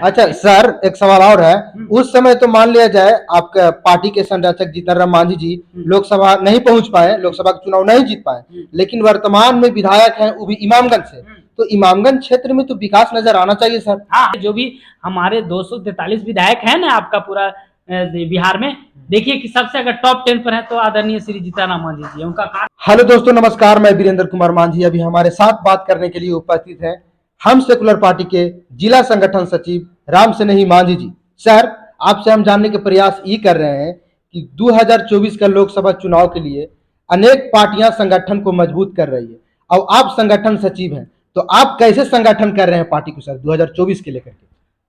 अच्छा सर, एक सवाल और है। उस समय तो मान लिया जाए आपका पार्टी के संरक्षक जीतन राम मांझी जी लोकसभा नहीं पहुंच पाए, लोकसभा का चुनाव नहीं जीत पाए, लेकिन वर्तमान में विधायक हैं वो भी इमामगंज से। तो इमामगंज क्षेत्र में तो विकास नजर आना चाहिए सर। हाँ, जो भी हमारे 243 विधायक हैं ना आपका पूरा बिहार में, देखिए कि सबसे अगर टॉप 10 पर है तो आदरणीय श्री जीतन राम मांझी जी, उनका कार्य। हेलो दोस्तों, नमस्कार। मैं वीरेंद्र कुमार मांझी। अभी हमारे साथ बात करने के लिए उपस्थित हैं हम सेकुलर पार्टी के जिला संगठन सचिव राम स्नेही मांझी जी। सर, आपसे हम जानने के प्रयास ये कर रहे हैं कि 2024 का लोकसभा चुनाव के लिए अनेक पार्टियां संगठन को मजबूत कर रही है और आप संगठन सचिव हैं, तो आप कैसे संगठन कर रहे हैं पार्टी को सर 2024 के लेकर के?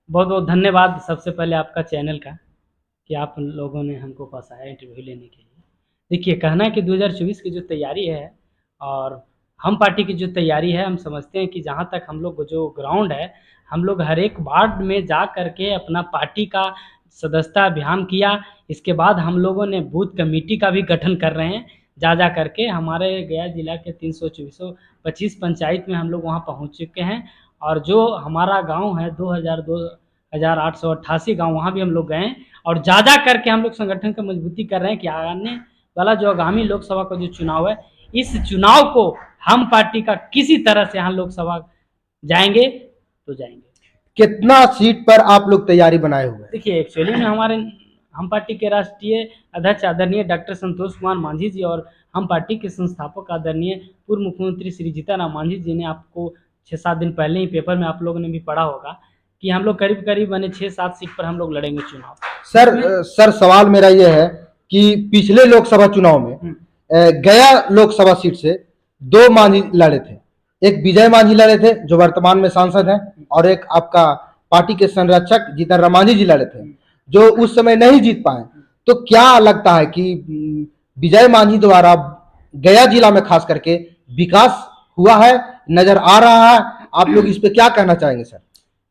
बहुत बहुत धन्यवाद सबसे पहले आपका चैनल का कि आप लोगों ने हमको फंसाया इंटरव्यू लेने के लिए। देखिए, कहना है कि 2024 की जो तैयारी है और हम पार्टी की जो तैयारी है, हम समझते हैं कि जहाँ तक हम लोग जो ग्राउंड है, हम लोग हर एक वार्ड में जा करके अपना पार्टी का सदस्यता अभियान किया। इसके बाद हम लोगों ने बूथ कमेटी का भी गठन कर रहे हैं। जा करके हमारे गया जिला के 325 पंचायत में हम लोग वहाँ पहुँच चुके हैं और जो हमारा गाँव है 2888 गाँव, वहाँ भी हम लोग गए और जा करके हम लोग संगठन का मजबूती कर रहे हैं कि आने वाला जो आगामी लोकसभा का जो चुनाव है, इस चुनाव को हम पार्टी का किसी तरह से यहाँ लोकसभा जाएंगे तो जाएंगे। कितना सीट पर आप लोग तैयारी बनाए हुए हैं? देखिए, एक्चुअली में हमारे हम पार्टी के राष्ट्रीय अध्यक्ष आदरणीय डॉक्टर संतोष कुमार मांझी जी और हम पार्टी के संस्थापक आदरणीय पूर्व मुख्यमंत्री श्री जीतन राम मांझी जी ने, आपको 6-7 दिन पहले ही पेपर में आप लोगों ने भी पढ़ा होगा कि हम लोग करीब करीब 6-7 सीट पर हम लोग लड़ेंगे चुनाव। सर सवाल मेरा यह है कि पिछले लोकसभा चुनाव में गया लोकसभा सीट से 2 मांझी लड़े थे। एक विजय मांझी लड़े थे जो वर्तमान में सांसद हैं, और एक आपका पार्टी के संरक्षक जीतन राम मांझी जी लड़े थे जो उस समय नहीं जीत पाए। तो क्या लगता है कि विजय मांझी द्वारा गया जिला में खास करके विकास हुआ है, नजर आ रहा है? आप लोग इस पे क्या कहना चाहेंगे सर?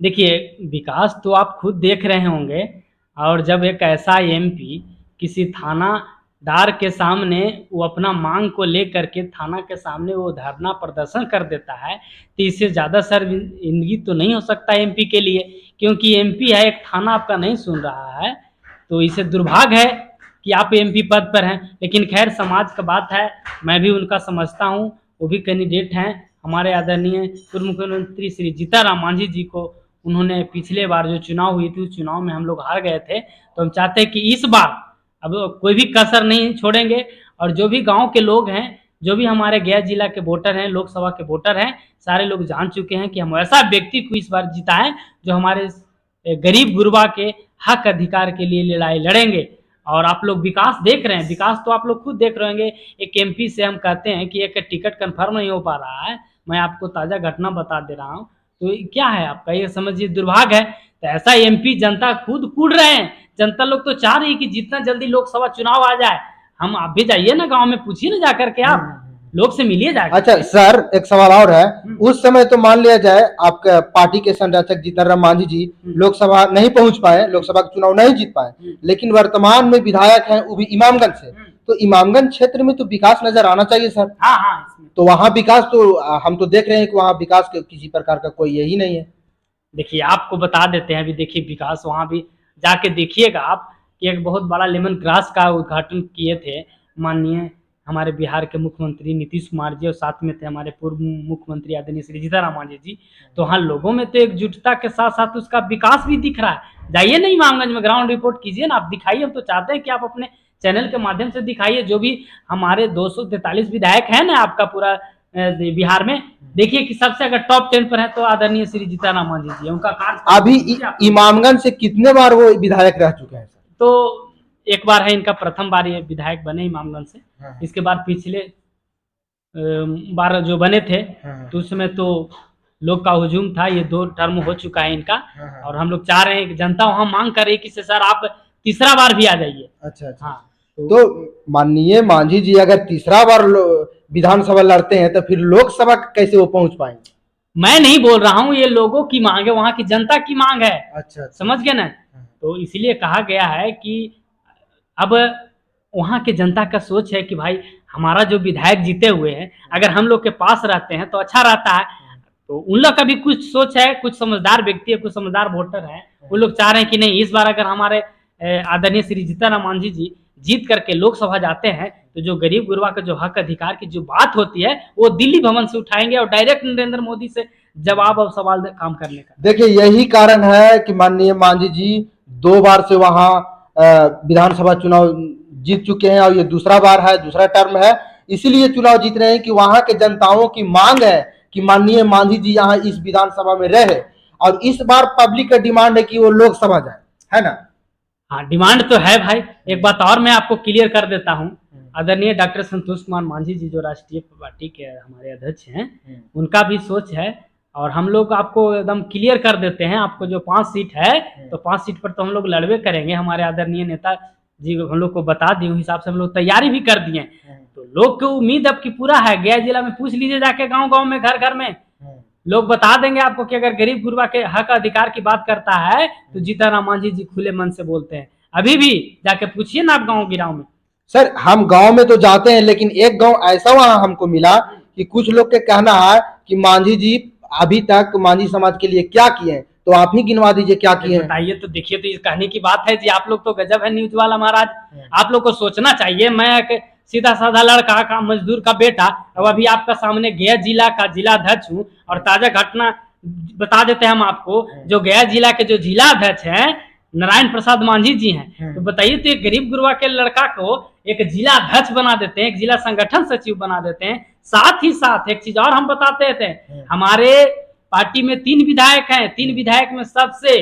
देखिए, विकास तो आप खुद देख रहे होंगे और जब एक ऐसा एमपी किसी थानादार के सामने वो अपना मांग को लेकर के थाना के सामने वो धरना प्रदर्शन कर देता है, तो इससे ज़्यादा शर्मिंदगी तो नहीं हो सकता एमपी के लिए, क्योंकि एमपी है, एक थाना आपका नहीं सुन रहा है। तो इसे दुर्भाग्य है कि आप एमपी पद पर हैं, लेकिन खैर समाज का बात है, मैं भी उनका समझता हूँ। वो भी कैंडिडेट हैं हमारे आदरणीय पूर्व मुख्यमंत्री श्री जीतन राम मांझी जी को। उन्होंने पिछले बार जो चुनाव हुई थी उस चुनाव में हम लोग हार गए थे, तो हम चाहते हैं कि इस बार अब कोई भी कसर नहीं छोड़ेंगे और जो भी गांव के लोग हैं, जो भी हमारे गया जिला के वोटर हैं, लोकसभा के वोटर हैं, सारे लोग जान चुके हैं कि हम ऐसा व्यक्ति को इस बार जिताएं जो हमारे गरीब गुरबा के हक अधिकार के लिए लड़ाई लड़ेंगे। और आप लोग विकास देख रहे हैं, विकास तो आप लोग खुद देख रहे होंगे। एक एमपी से हम कहते हैं कि एक टिकट कंफर्म नहीं हो पा रहा है, मैं आपको ताज़ा घटना बता दे रहा हूँ। तो क्या है आपका, ये समझिए दुर्भाग्य है। तो ऐसा एमपी जनता खुद कूद रहे हैं, जनता लोग तो चाह रही है कि जितना जल्दी लोकसभा चुनाव आ जाए। हम आप भी जाइए ना गांव में, पूछिए ना जाकर के, आप लोग से मिलिए जाकर। अच्छा सर, एक सवाल और है। उस समय तो मान लिया जाए आपका पार्टी के संरक्षक जीतन राम मांझी जी लोकसभा नहीं पहुंच पाए, लोकसभा का चुनाव नहीं जीत पाए, लेकिन वर्तमान में विधायक हैं वो भी इमामगंज से। तो इमामगंज क्षेत्र में तो विकास नजर आना चाहिए सर। हाँ हाँ, तो वहाँ विकास तो हम तो देख रहे हैं कि वहाँ विकास किसी प्रकार का कोई यही नहीं है। देखिए, आपको बता देते हैं, अभी देखिए विकास वहाँ भी जाके देखिएगा आप कि एक बहुत बड़ा लेमन ग्रास का उद्घाटन किए थे माननीय हमारे बिहार के मुख्यमंत्री नीतीश कुमार जी, और साथ में थे हमारे पूर्व मुख्यमंत्री आदरणीय श्री जीतन राम मांझी जी। तो हाँ, लोगों में तो एकजुटता के साथ साथ उसका विकास भी दिख रहा है। जाइए ना इमामगंज में, ग्राउंड रिपोर्ट कीजिए ना, आप दिखाइए। हम तो चाहते हैं कि आप अपने चैनल के माध्यम से दिखाइए। जो भी हमारे 243 विधायक हैं ना आपका पूरा बिहार में, देखिए कि सबसे अगर टॉप 10 पर है तो आदरणीय श्री जीतन राम मांझी जी, उनका कार्य। अभी इमामगंज से कितने बार वो विधायक रह चुके हैं सर? तो एक बार है इनका प्रथम बार ये विधायक बने इमामगंज से। इसके बाद पिछले बार जो बने थे तो उसमें तो लोग का हुजूम था। ये 2 टर्म हो चुका है इनका, और हम लोग चाह रहे हैं कि जनता वहाँ मांग कर रही है कि सर आप तीसरा बार भी आ जाइए। अच्छा। हाँ, तो माननीय मांझी जी अगर तीसरा बार विधानसभा लड़ते हैं तो फिर लोकसभा कैसे वो पहुंच पाएंगे? मैं नहीं बोल रहा हूँ, ये लोगों की मांग है, वहाँ की जनता की मांग है। अच्छा। समझ गए ना? तो इसलिए कहा गया है कि अब वहाँ के जनता का सोच है कि भाई हमारा जो विधायक जीते हुए हैं, अगर हम लोग के पास रहते हैं तो अच्छा रहता है। तो उन लोग का भी कुछ सोच है, कुछ समझदार व्यक्ति है, कुछ समझदार वोटर है, वो लोग चाह रहे हैं कि नहीं, इस बार अगर हमारे आदरणीय श्री जीतन मांझी जी जीत करके लोकसभा जाते हैं तो जो गरीब गुरबा का जो हक अधिकार की जो बात होती है वो दिल्ली भवन से उठाएंगे और डायरेक्ट नरेंद्र मोदी से जवाब और सवाल काम करने का। देखिए यही कारण है कि माननीय मांझी जी 2 बार से वहां विधानसभा चुनाव जीत चुके हैं और ये दूसरा बार है, दूसरा टर्म है, इसीलिए चुनाव जीत रहे हैं कि वहां के जनताओं की मांग है कि माननीय मांझी जी यहाँ इस विधानसभा में रहे, और इस बार पब्लिक का डिमांड है कि वो लोकसभा जाए, है ना। हाँ, डिमांड तो है भाई। एक बात और मैं आपको क्लियर कर देता हूँ, आदरणीय डॉक्टर संतोष कुमार मांझी जी जो राष्ट्रीय पार्टी के हमारे अध्यक्ष हैं, उनका भी सोच है और हम लोग आपको एकदम क्लियर कर देते हैं। आपको जो 5 सीट है तो 5 सीट पर तो हम लोग लड़वे करेंगे। हमारे आदरणीय नेता जी हम लोग को बता दिए, उस हिसाब से हम लोग तैयारी भी कर दिए। तो लोग को उम्मीद अब की पूरा है। गया जिला में पूछ लीजिए जाके, गाँव गाँव में, घर घर में लोग बता देंगे आपको कि अगर गरीब गुरबा के हक अधिकार की बात करता है तो जीतन राम मांझी जी खुले मन से बोलते हैं। अभी भी जाके पूछिए ना आप गाँव गिराव में। सर हम गांव में तो जाते हैं, लेकिन एक गांव ऐसा वहां हमको मिला कि कुछ लोग के कहना है कि मांझी जी अभी तक मांझी समाज के लिए क्या किए हैं, तो आप ही गिनवा दीजिए क्या किए हैं। बताइए तो। देखिए तो इस कहने की बात है जी, आप लोग तो गजब है न्यूज वाला महाराज। आप लोग को सोचना चाहिए। मैं एक सीधा साधा लड़का का, मजदूर का बेटा, अब अभी आपका सामने गया जिला का जिला अध्यक्ष हूँ और ताजा घटना बता देते हैं हम आपको। जो गया जिला के जो जिला अध्यक्ष हैं नारायण प्रसाद मांझी जी हैं, तो बताइए तो एक गरीब गुरबा के लड़का को एक जिला अध्यक्ष बना देते हैं, एक जिला संगठन सचिव बना देते हैं। साथ ही साथ एक चीज और हम बताते थे, हमारे पार्टी में 3 विधायक हैं। 3 विधायक में सबसे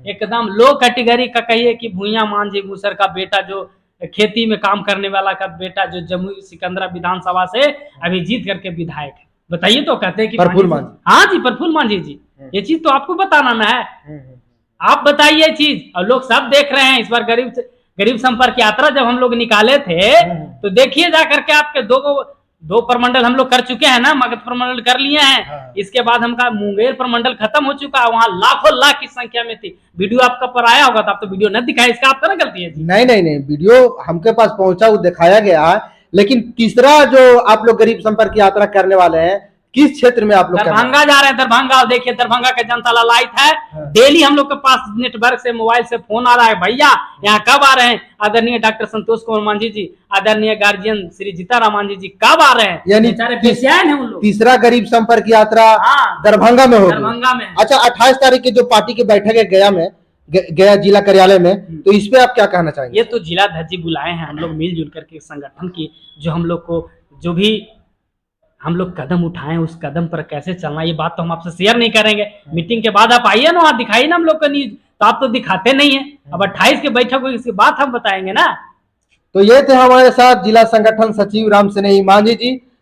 एकदम लो कैटेगरी का कहिए कि भूया मांझी मूसर का बेटा, जो खेती में काम करने वाला का बेटा, जो जमुई सिकंदरा विधानसभा से अभी जीत करके विधायक है। बताइए तो कहते हैं कि प्रफुल्ल मांझी। हाँ जी, प्रफुल्ल मांझी जी। ये चीज तो आपको बताना ना है। आप बताइए चीज, और लोग सब देख रहे हैं। इस बार गरीब संपर्क यात्रा जब हम लोग निकाले थे तो देखिए जा करके आपके 2 प्रमंडल हम लोग कर चुके हैं ना, मगध प्रमंडल कर लिए हैं। इसके बाद हमका मुंगेर प्रमंडल खत्म हो चुका है, वहां लाखों लाख की संख्या में थी। वीडियो आपका पर आया होगा तो आप तो वीडियो न दिखाए, इसका आपका ना गलती है जी। नहीं, वीडियो हमके पास पहुंचा, वो दिखाया गया है। लेकिन तीसरा जो आप लोग गरीब संपर्क यात्रा करने वाले हैं, किस क्षेत्र में आप लोग? दरभंगा जा रहे हैं। दरभंगा, और देखिए दरभंगा का जनता लालायित है। डेली हम लोग के पास नेटवर्क से, मोबाइल से फोन आ रहा है, भैया यहाँ कब आ रहे हैं आदरणीय डॉक्टर संतोष कुमार मांझी जी, आदरणीय गार्जियन श्री जीतन राम मांझी जी कब आ रहे हैं। यानी बेचैन है उन लोग। तीसरा गरीब संपर्क यात्रा दरभंगा में होगी। दरभंगा में। अच्छा, 28 तारीख की जो पार्टी की बैठक है गया में, गया जिला कार्यालय में, तो इस पे आप क्या कहना चाहेंगे? ये तो जिला अध्यक्ष जी बुलाए हैं, हम लोग मिलजुल करके संगठन की जो हम लोग को जो भी हम लोग कदम उठाएं उस कदम पर कैसे चलना, ये बात तो हम आपसे शेयर नहीं करेंगे। मीटिंग के बाद आप आइए ना, वहां दिखाइए ना हम लोग का न्यूज, तो आप तो दिखाते नहीं है। अब 28 की बैठक हुई, इसके बाद हम बताएंगे ना। तो ये थे हमारे साथ जिला संगठन सचिव राम स्नेही मांझी जी।